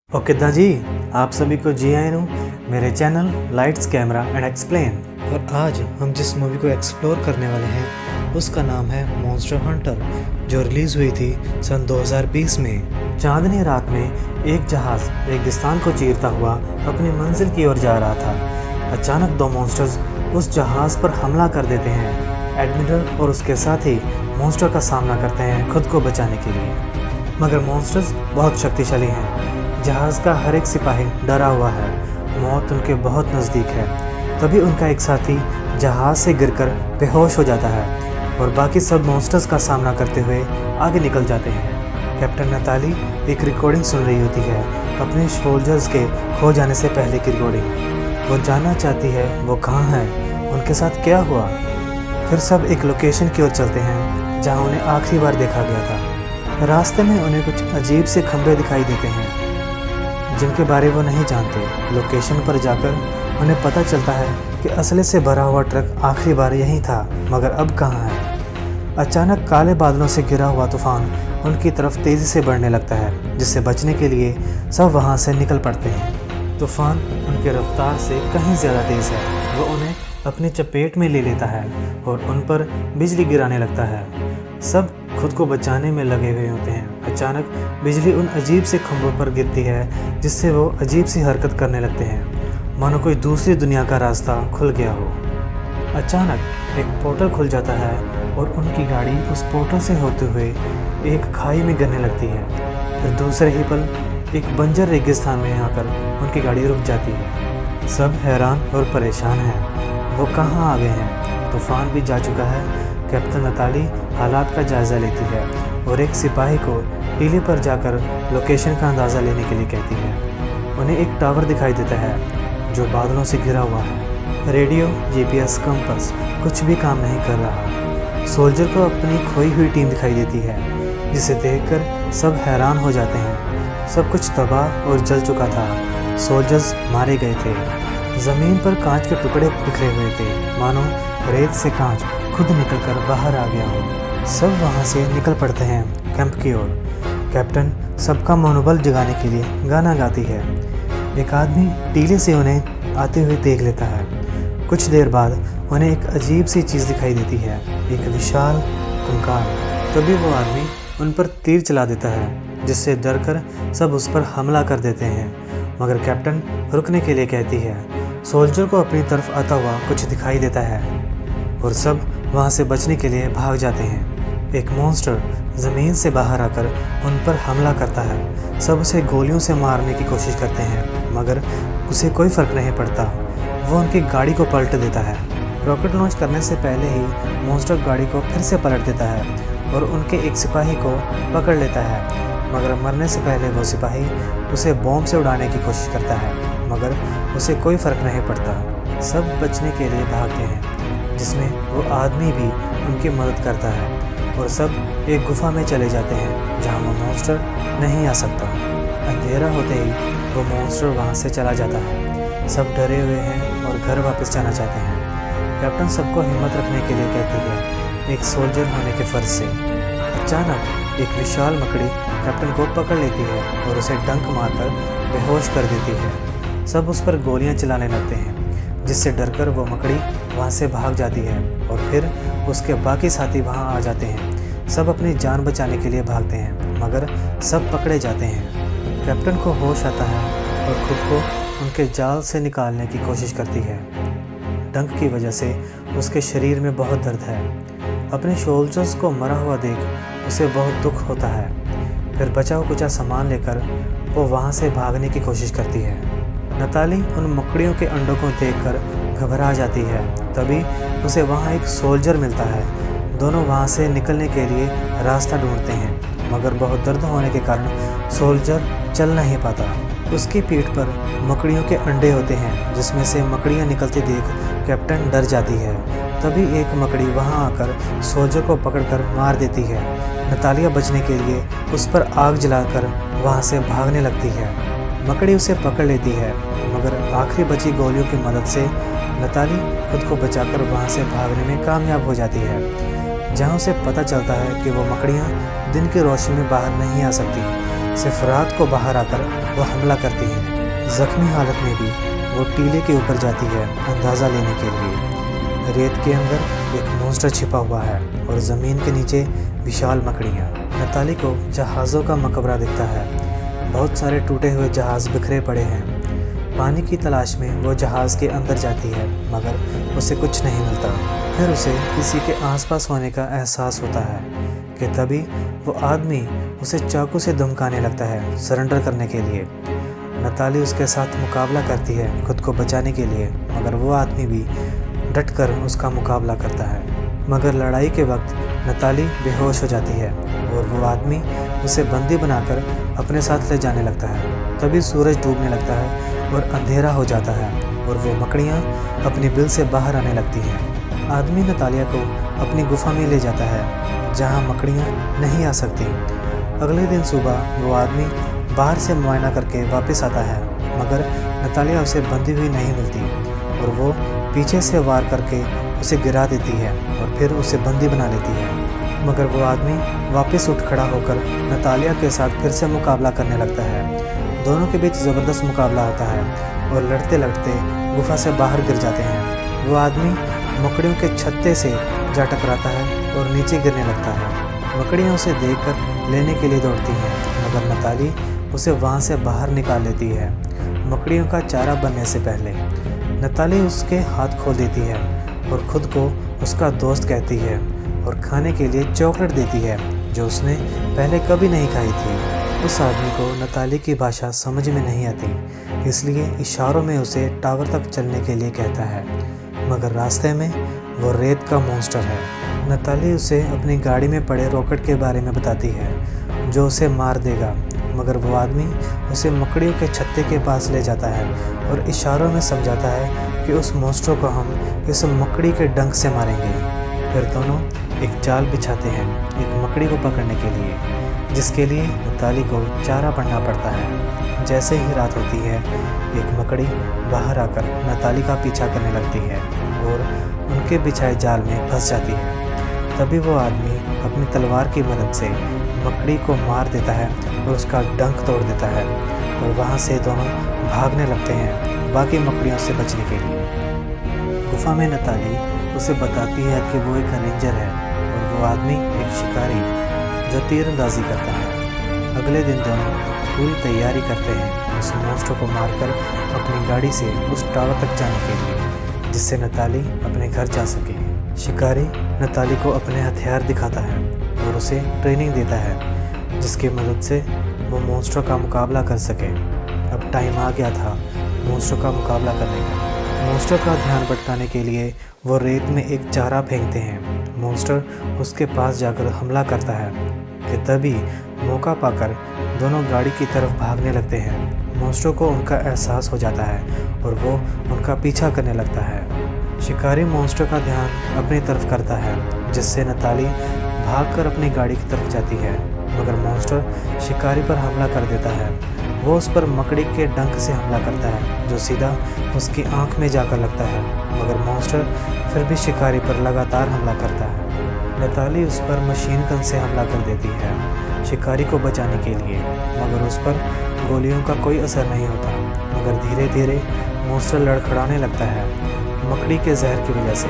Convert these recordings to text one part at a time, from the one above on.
Okay दाजी, आप सभी को जी आए हूँ मेरे channel lights camera and explain. और आज हम जिस मूवी को एक्सप्लोर करने वाले हैं उसका नाम है मॉन्स्टर हंटर, जो रिलीज़ हुई थी सन 2020 में। चांदनी रात में एक जहाज़ रेगिस्तान को चीरता हुआ अपनी मंजिल की ओर जा रहा था। अचानक दो मॉन्स्टर्स उस जहाज़ पर हमला कर देते हैं। एडमिरल और उसके साथी मॉन्स्टर का सामना करते हैं खुद को बचाने के लिए, मगर मॉन्स्टर्स बहुत शक्तिशाली हैं। जहाज़ का हर एक सिपाही डरा हुआ है, मौत उनके बहुत नज़दीक है। तभी उनका एक साथी जहाज़ से गिरकर बेहोश हो जाता है और बाकी सब मॉन्स्टर्स का सामना करते हुए आगे निकल जाते हैं। कैप्टन नताली एक रिकॉर्डिंग सुन रही होती है, अपने सोल्जर्स के खो जाने से पहले की रिकॉर्डिंग। वो जानना चाहती है वो कहाँ हैं, उनके साथ क्या हुआ। फिर सब एक लोकेशन की ओर चलते हैं जहाँ उन्हें आखिरी बार देखा गया था। रास्ते में उन्हें कुछ अजीब से खंभे दिखाई देते हैं जिनके बारे वो नहीं जानते। लोकेशन पर जाकर उन्हें पता चलता है कि असले से भरा हुआ ट्रक आखिरी बार यहीं था, मगर अब कहाँ है। अचानक काले बादलों से घिरा हुआ तूफान उनकी तरफ तेज़ी से बढ़ने लगता है, जिससे बचने के लिए सब वहाँ से निकल पड़ते हैं। तूफान उनकी रफ्तार से कहीं ज़्यादा तेज़ है। वो उन्हें अपनी चपेट में ले लेता है और उन पर बिजली गिराने लगता है। सब खुद को बचाने में लगे हुए होते हैं। अचानक बिजली उन अजीब से खंभों पर गिरती है, जिससे वो अजीब सी हरकत करने लगते हैं, मानो कोई दूसरी दुनिया का रास्ता खुल गया हो। अचानक एक पोर्टल खुल जाता है और उनकी गाड़ी उस पोर्टल से होते हुए एक खाई में गिरने लगती है। फिर दूसरे ही पल एक बंजर रेगिस्तान में आकर उनकी गाड़ी रुक जाती है। सब हैरान और परेशान हैं, वो कहाँ आ गए हैं। तूफान भी जा चुका है। कैप्टन नताली हालात का जायज़ा लेती है और एक सिपाही को टीले पर जाकर लोकेशन का अंदाज़ा लेने के लिए कहती है। उन्हें एक टावर दिखाई देता है जो बादलों से घिरा हुआ है। रेडियो, जीपीएस, कंपास कुछ भी काम नहीं कर रहा। सोल्जर को अपनी खोई हुई टीम दिखाई देती है, जिसे देखकर सब हैरान हो जाते हैं। सब कुछ तबाह और जल चुका था। सोल्जर्स मारे गए थे। ज़मीन पर कांच के टुकड़े बिखरे हुए थे, मानो रेत से कांच खुद निकलकर बाहर आ गया हो। सब वहाँ से निकल पड़ते हैं कैंप की ओर। कैप्टन सबका मनोबल जगाने के लिए गाना गाती है। एक आदमी टीले से उन्हें आते हुए देख लेता है। कुछ देर बाद उन्हें एक अजीब सी चीज़ दिखाई देती है, एक विशाल कंकाल। तभी वो आदमी उन पर तीर चला देता है, जिससे डर कर सब उस पर हमला कर देते हैं। मगर कैप्टन रुकने के लिए कहती है। सोल्जर को अपनी तरफ आता हुआ कुछ दिखाई देता है और सब वहाँ से बचने के लिए भाग जाते हैं। एक मॉन्स्टर ज़मीन से बाहर आकर उन पर हमला करता है। सब उसे गोलियों से मारने की कोशिश करते हैं, मगर उसे कोई फ़र्क नहीं पड़ता। वो उनकी गाड़ी को पलट देता है। रॉकेट लॉन्च करने से पहले ही मॉन्स्टर गाड़ी को फिर से पलट देता है और उनके एक सिपाही को पकड़ लेता है। मगर मरने से पहले वो सिपाही उसे बॉम्ब से उड़ाने की कोशिश करता है, मगर उसे कोई फ़र्क नहीं पड़ता। सब बचने के लिए भागते हैं, जिसमें वो आदमी भी उनकी मदद करता है और सब एक गुफा में चले जाते हैं जहाँ वो मॉन्स्टर नहीं आ सकता। अंधेरा होते ही वो मॉन्स्टर वहाँ से चला जाता है। सब डरे हुए हैं और घर वापस जाना चाहते हैं। कैप्टन सबको हिम्मत रखने के लिए कहती है, एक सोल्जर होने के फ़र्ज से। अचानक एक विशाल मकड़ी कैप्टन को पकड़ लेती है और उसे डंक मारकर बेहोश कर देती है। सब उस पर गोलियां चलाने लगते हैं, जिससे डरकर वो मकड़ी वहाँ से भाग जाती है और फिर उसके बाकी साथी वहाँ आ जाते हैं। सब अपनी जान बचाने के लिए भागते हैं, मगर सब पकड़े जाते हैं। कैप्टन को होश आता है और खुद को उनके जाल से निकालने की कोशिश करती है। डंक की वजह से उसके शरीर में बहुत दर्द है। अपने सोल्जर्स को मरा हुआ देख उसे बहुत दुख होता है। फिर बचा कुचा सामान लेकर वो वहाँ से भागने की कोशिश करती है। नताली उन मकड़ियों के अंडों को देखकर घबरा जाती है। तभी उसे वहाँ एक सोल्जर मिलता है। दोनों वहाँ से निकलने के लिए रास्ता ढूंढते हैं, मगर बहुत दर्द होने के कारण सोल्जर चल नहीं पाता। उसकी पीठ पर मकड़ियों के अंडे होते हैं, जिसमें से मकड़ियाँ निकलते देख कैप्टन डर जाती है। तभी एक मकड़ी वहाँ आकर सोल्जर को पकड़कर मार देती है। नतालिया बचने के लिए उस पर आग जलाकर वहाँ से भागने लगती है। मकड़ी उसे पकड़ लेती है, मगर आखिरी बची गोलियों की मदद से नताली खुद को बचाकर वहाँ से भागने में कामयाब हो जाती है। जहाँ उसे पता चलता है कि वो मकड़ियाँ दिन की रोशनी में बाहर नहीं आ सकती। सिर्फ रात को बाहर आकर वो हमला करती है। जख्मी हालत में भी वो टीले के ऊपर जाती है अंदाज़ा लेने के लिए। रेत के अंदर एक मॉन्स्टर छिपा हुआ है और ज़मीन के नीचे विशाल मकड़ियाँ। नताली को जहाज़ों का मकबरा दिखता है। बहुत सारे टूटे हुए जहाज़ बिखरे पड़े हैं। पानी की तलाश में वो जहाज़ के अंदर जाती है मगर उसे कुछ नहीं मिलता। फिर उसे किसी के आसपास होने का एहसास होता है कि तभी वो आदमी उसे चाकू से धमकाने लगता है सरेंडर करने के लिए। नताली उसके साथ मुकाबला करती है खुद को बचाने के लिए, मगर वो आदमी भी डटकर उसका मुकाबला करता है। मगर लड़ाई के वक्त नताली बेहोश हो जाती है और वो आदमी उसे बंदी बनाकर अपने साथ ले जाने लगता है। तभी सूरज डूबने लगता है और अंधेरा हो जाता है और वो मकड़ियाँ अपनी बिल से बाहर आने लगती हैं। आदमी नतालिया को अपनी गुफा में ले जाता है जहाँ मकड़ियाँ नहीं आ सकती। अगले दिन सुबह वो आदमी बाहर से मुआयना करके वापस आता है, मगर नतालिया उसे बंधी हुई नहीं मिलती और वो पीछे से वार करके उसे गिरा देती है और फिर उसे बंदी बना लेती है। मगर वो आदमी वापस उठ खड़ा होकर नतालिया के साथ फिर से मुकाबला करने लगता है। दोनों के बीच ज़बरदस्त मुकाबला होता है और लड़ते लड़ते गुफा से बाहर गिर जाते हैं। वो आदमी मकड़ियों के छत्ते से जा टकराता है और नीचे गिरने लगता है। मकड़ियाँ उसे देखकर लेने के लिए दौड़ती हैं, मगर नताली उसे वहाँ से बाहर निकाल लेती है मकड़ियों का चारा बनने से पहले। नताली उसके हाथ खोल देती है और खुद को उसका दोस्त कहती है और खाने के लिए चॉकलेट देती है जो उसने पहले कभी नहीं खाई थी। उस आदमी को नताली की भाषा समझ में नहीं आती, इसलिए इशारों में उसे टावर तक चलने के लिए कहता है, मगर रास्ते में वो रेत का मॉन्स्टर है। नताली उसे अपनी गाड़ी में पड़े रॉकेट के बारे में बताती है जो उसे मार देगा, मगर वो आदमी उसे मकड़ियों के छत्ते के पास ले जाता है और इशारों में समझाता है कि उस मॉन्स्टर को हम इस मकड़ी के डंक से मारेंगे। फिर दोनों एक जाल बिछाते हैं एक मकड़ी को पकड़ने के लिए, जिसके लिए नताली को चारा बनना पड़ता है। जैसे ही रात होती है, एक मकड़ी बाहर आकर नताली का पीछा करने लगती है और उनके बिछाए जाल में फंस जाती है। तभी वो आदमी अपनी तलवार की मदद से मकड़ी को मार देता है और उसका डंक तोड़ देता है और वहाँ से दोनों भागने लगते हैं बाकी मकड़ियों से बचने के लिए। गुफा में नताली उसे बताती है कि वो एक रेंजर है और वो आदमी एक शिकारी जो तीरंदाजी करता है। अगले दिन दोनों पूरी तैयारी करते हैं उस मॉन्स्टर को मारकर अपनी गाड़ी से उस टावर तक जाने के लिए, जिससे नताली अपने घर जा सके। शिकारी नताली को अपने हथियार दिखाता है और उसे ट्रेनिंग देता है जिसकी मदद से वो मॉन्स्टर का मुकाबला कर सके। अब टाइम आ गया था मॉन्स्टर का मुकाबला करने का। मॉन्स्टर का ध्यान भटकाने के लिए वो रेत में एक चारा फेंकते हैं। मॉन्स्टर उसके पास जाकर हमला करता है कि तभी मौका पाकर दोनों गाड़ी की तरफ भागने लगते हैं। मॉन्स्टर को उनका एहसास हो जाता है और वो उनका पीछा करने लगता है। शिकारी मॉन्स्टर का ध्यान अपनी तरफ करता है, जिससे नताली भागकर अपनी गाड़ी की तरफ जाती है, मगर मॉन्स्टर शिकारी पर हमला कर देता है। वो उस पर मकड़ी के डंक से हमला करता है जो सीधा उसकी आंख में जाकर लगता है, मगर मॉन्स्टर फिर भी शिकारी पर लगातार हमला करता है। नताली उस पर मशीन गन से हमला कर देती है शिकारी को बचाने के लिए, मगर उस पर गोलियों का कोई असर नहीं होता। मगर धीरे धीरे मॉन्स्टर लड़खड़ाने लगता है मकड़ी के जहर की वजह से।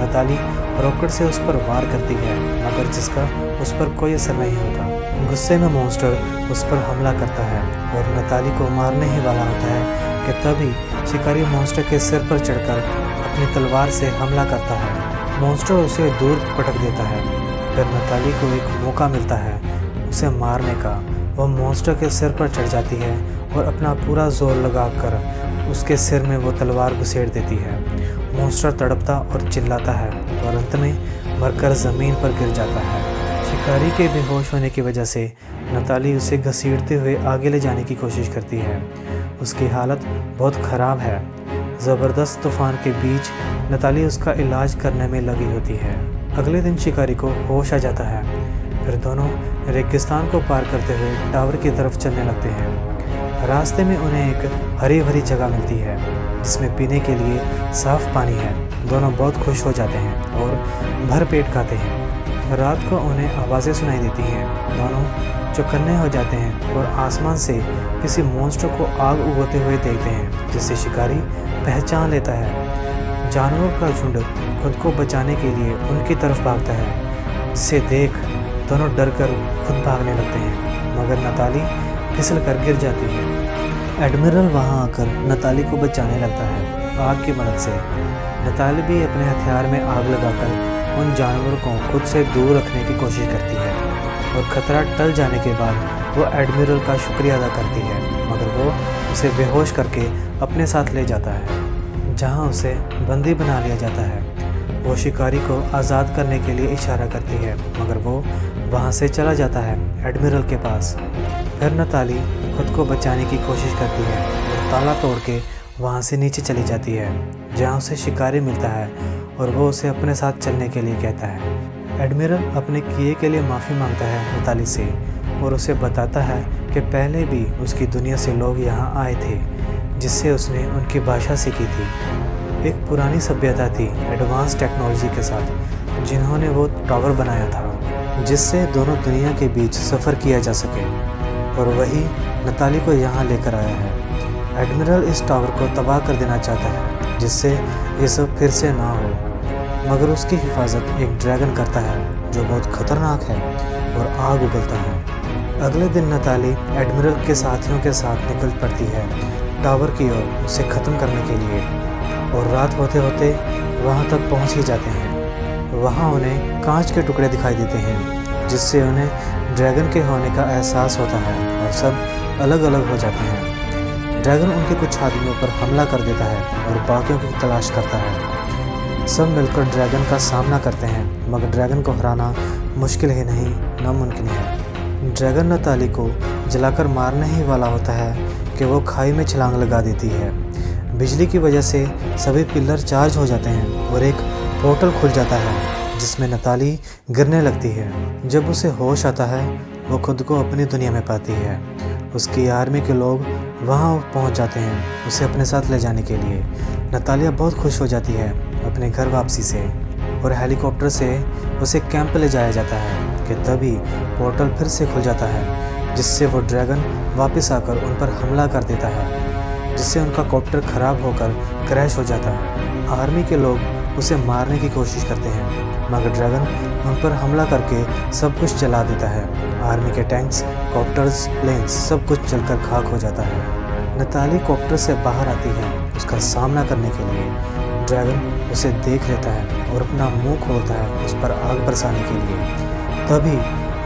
नताली रॉकेट से उस पर वार करती है, मगर जिसका उस पर कोई असर नहीं होता। गुस्से में मॉन्स्टर उस पर हमला करता है और नताली को मारने ही वाला होता है कि तभी शिकारी मॉन्स्टर के सिर पर चढ़कर अपनी तलवार से हमला करता है। मॉन्स्टर उसे दूर पटक देता है। फिर नताली को एक मौका मिलता है उसे मारने का। वह मॉन्स्टर के सिर पर चढ़ जाती है और अपना पूरा जोर लगाकर उसके सिर में वो तलवार घुसेड़ देती है। मॉन्स्टर तड़पता और चिल्लाता है और अंत में मरकर ज़मीन पर गिर जाता है। शिकारी के बेहोश होने की वजह से नताली उसे घसीटते हुए आगे ले जाने की कोशिश करती है। उसकी हालत बहुत ख़राब है। ज़बरदस्त तूफान के बीच नताली उसका इलाज करने में लगी होती है। अगले दिन शिकारी को होश आ जाता है। फिर दोनों रेगिस्तान को पार करते हुए टावर की तरफ चलने लगते हैं। रास्ते में उन्हें एक हरी भरी जगह मिलती है जिसमें पीने के लिए साफ़ पानी है। दोनों बहुत खुश हो जाते हैं और भर पेट खाते हैं। रात को उन्हें आवाज़ें सुनाई देती हैं। दोनों चौकन्ने हो जाते हैं और आसमान से किसी मॉन्स्टर को आग उगलते हुए देखते हैं, जिससे शिकारी पहचान लेता है। जानवरों का झुंड खुद को बचाने के लिए उनकी तरफ भागता है, जिसे देख दोनों डरकर खुद भागने लगते हैं, मगर नताली फिसल कर गिर जाती है। एडमिरल वहां आकर नताली को बचाने लगता है आग की मदद से। नताली भी अपने हथियार में आग लगाकर उन जानवरों को खुद से दूर रखने की कोशिश करती है और खतरा टल जाने के बाद वो एडमिरल का शुक्रिया अदा करती है, मगर वो उसे बेहोश करके अपने साथ ले जाता है, जहां उसे बंदी बना लिया जाता है। वो शिकारी को आज़ाद करने के लिए इशारा करती है, मगर वो वहां से चला जाता है एडमिरल के पास। फिर नताली खुद को बचाने की कोशिश करती है और ताला तोड़ के वहाँ से नीचे चली जाती है, जहाँ उसे शिकारी मिलता है और वो उसे अपने साथ चलने के लिए कहता है। एडमिरल अपने किए के लिए माफ़ी मांगता है नताली से और उसे बताता है कि पहले भी उसकी दुनिया से लोग यहाँ आए थे, जिससे उसने उनकी भाषा सीखी थी। एक पुरानी सभ्यता थी एडवांस टेक्नोलॉजी के साथ, जिन्होंने वो टावर बनाया था जिससे दोनों दुनिया के बीच सफ़र किया जा सके, और वही नताली को यहाँ लेकर आया है। एडमिरल इस टावर को तबाह कर देना चाहता है, जिससे ये सब फिर से ना हो, मगर उसकी हिफाजत एक ड्रैगन करता है जो बहुत खतरनाक है और आग उगलता है। अगले दिन नताली एडमिरल के साथियों के साथ निकल पड़ती है टावर की ओर उसे ख़त्म करने के लिए, और रात होते होते वहाँ तक पहुँच ही जाते हैं। वहाँ उन्हें कांच के टुकड़े दिखाई देते हैं, जिससे उन्हें ड्रैगन के होने का एहसास होता है और सब अलग अलग हो जाते हैं। ड्रैगन उनके कुछ आदमियों पर हमला कर देता है और बाकियों की तलाश करता है। सब मिलकर ड्रैगन का सामना करते हैं, मगर ड्रैगन को हराना मुश्किल ही नहीं, नामुमकिन है। ड्रैगन नताली को जलाकर मारने ही वाला होता है कि वो खाई में छलांग लगा देती है। बिजली की वजह से सभी पिलर चार्ज हो जाते हैं और एक पोर्टल खुल जाता है, जिसमें नताली गिरने लगती है। जब उसे होश आता है, वो खुद को अपनी दुनिया में पाती है। उसकी आर्मी के लोग वहाँ पहुँच जाते हैं उसे अपने साथ ले जाने के लिए। नतालिया बहुत खुश हो जाती है अपने घर वापसी से, और हेलीकॉप्टर से उसे कैंप ले जाया जाता है कि तभी पोर्टल फिर से खुल जाता है, जिससे वो ड्रैगन वापस आकर उन पर हमला कर देता है, जिससे उनका कॉप्टर ख़राब होकर क्रैश हो जाता है। आर्मी के लोग उसे मारने की कोशिश करते हैं, मगर ड्रैगन उन पर हमला करके सब कुछ जला देता है। आर्मी के टैंक्स, कॉप्टर्स, प्लेन्स सब कुछ जलकर खाक हो जाता है। नताली कॉप्टर से बाहर आती है उसका सामना करने के लिए। ड्रैगन उसे देख लेता है और अपना मुंह खोलता है उस पर आग बरसाने के लिए। तभी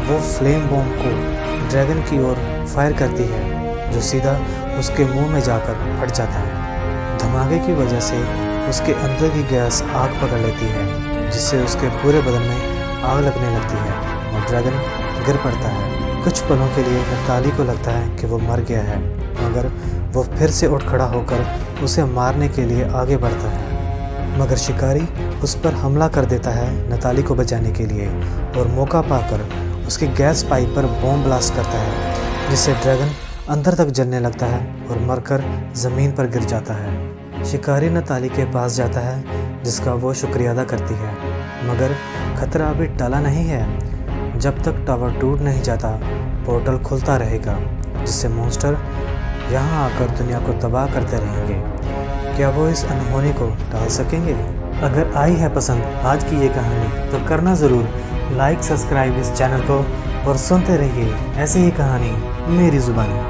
वो फ्लेम बॉम्ब को ड्रैगन की ओर फायर करती है, जो सीधा उसके मुंह में जाकर फट जाता है। धमाके की वजह से उसके अंदर की गैस आग पकड़ लेती है, जिससे उसके पूरे बदन में आग लगने लगती है और ड्रैगन गिर पड़ता है। कुछ पलों के लिए नताली को लगता है कि वो मर गया है, मगर वो फिर से उठ खड़ा होकर उसे मारने के लिए आगे बढ़ता है, मगर शिकारी उस पर हमला कर देता है नताली को बचाने के लिए, और मौका पाकर उसकी गैस पाइप पर बॉम्ब ब्लास्ट करता है, जिससे ड्रैगन अंदर तक जलने लगता है और मरकर ज़मीन पर गिर जाता है। शिकारी नताली के पास जाता है, जिसका वो शुक्रिया अदा करती है, मगर खतरा अभी टला नहीं है। जब तक टावर टूट नहीं जाता, पोर्टल खुलता रहेगा, जिससे मॉन्स्टर यहाँ आकर दुनिया को तबाह करते रहेंगे। क्या वो इस अनहोनी को टाल सकेंगे? अगर आई है पसंद आज की ये कहानी तो करना ज़रूर लाइक, सब्सक्राइब इस चैनल को, और सुनते रहिए ऐसी ही कहानी मेरी ज़ुबानी।